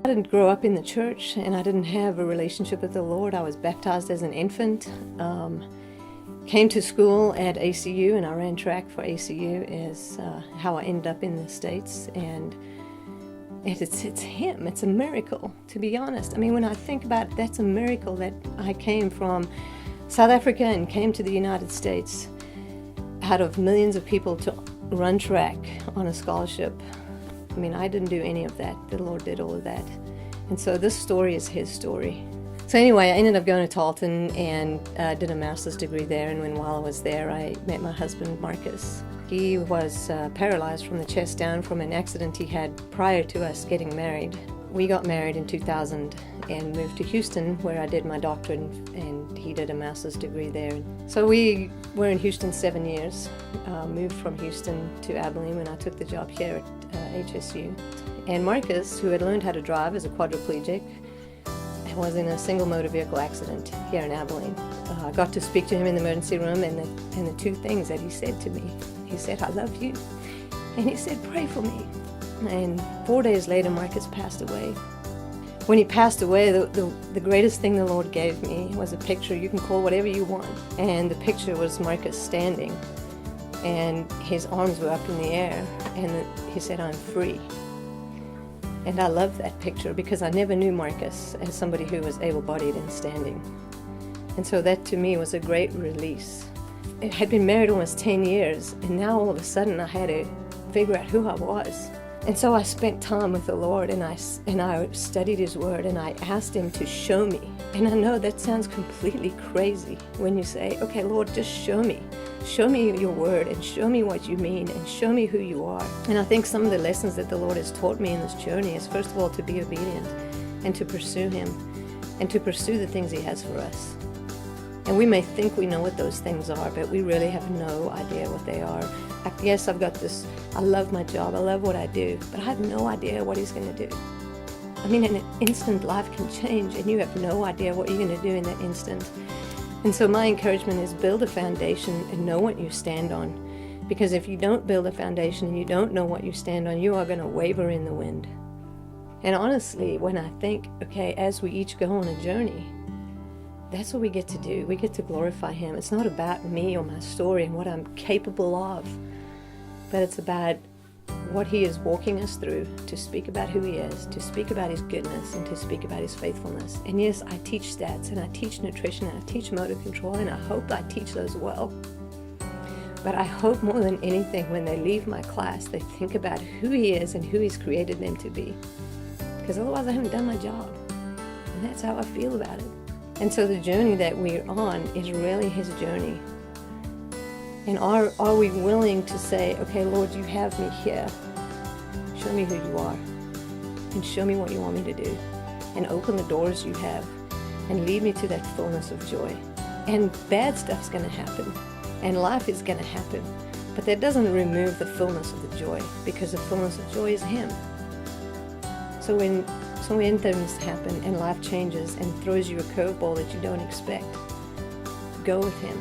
I didn't grow up in the church, and I didn't have a relationship with the Lord. I was baptized as an infant, came to school at HSU, and I ran track for HSU is how I ended up in the States. And it's Him. It's a miracle, to be honest. I mean, when I think about it, that's a miracle that I came from South Africa and came to the United States out of millions of people to run track on a scholarship. I mean, I didn't do any of that. The Lord did all of that. And so this story is His story. So anyway, I ended up going to Tarleton and did a master's degree there. And while I was there, I met my husband, Marcus. He was paralyzed from the chest down from an accident he had prior to us getting married. We got married in 2000 and moved to Houston, where I did my doctorate, and he did a master's degree there. So we were in Houston 7 years, moved from Houston to Abilene when I took the job here at HSU. And Marcus, who had learned how to drive as a quadriplegic, was in a single motor vehicle accident here in Abilene. I got to speak to him in the emergency room, and the two things that he said to me, he said, "I love you," and he said, "Pray for me." And 4 days later, Marcus passed away. When he passed away, the greatest thing the Lord gave me was a picture. You can call whatever you want. And the picture was Marcus standing, and his arms were up in the air, and he said, "I'm free." And I love that picture because I never knew Marcus as somebody who was able-bodied and standing. And so that to me was a great release. I had been married almost 10 years, and now all of a sudden I had to figure out who I was. And so I spent time with the Lord, and I studied His Word, and I asked Him to show me. And I know that sounds completely crazy when you say, "Okay, Lord, just show me. Show me your Word, and show me what you mean, and show me who you are." And I think some of the lessons that the Lord has taught me in this journey is, first of all, to be obedient and to pursue Him and to pursue the things He has for us. And we may think we know what those things are, but we really have no idea what they are. Yes, I've got this, I love my job, I love what I do, but I have no idea what He's going to do. I mean, in an instant, life can change, and you have no idea what you're going to do in that instant. And so my encouragement is build a foundation and know what you stand on. Because if you don't build a foundation and you don't know what you stand on, you are going to waver in the wind. And honestly, when I think, okay, as we each go on a journey, that's what we get to do. We get to glorify Him. It's not about me or my story and what I'm capable of, but it's about what He is walking us through to speak about who He is, to speak about His goodness, and to speak about His faithfulness. And yes, I teach stats, and I teach nutrition, and I teach motor control, and I hope I teach those well. But I hope more than anything, when they leave my class, they think about who He is and who He's created them to be. Because otherwise I haven't done my job. And that's how I feel about it. And so the journey that we're on is really His journey. And are we willing to say, okay, Lord, you have me here. Show me who you are. And show me what you want me to do. And open the doors you have. And lead me to that fullness of joy. And bad stuff's going to happen. And life is going to happen. But that doesn't remove the fullness of the joy. Because the fullness of joy is Him. So when things happen and life changes and throws you a curveball that you don't expect, go with Him.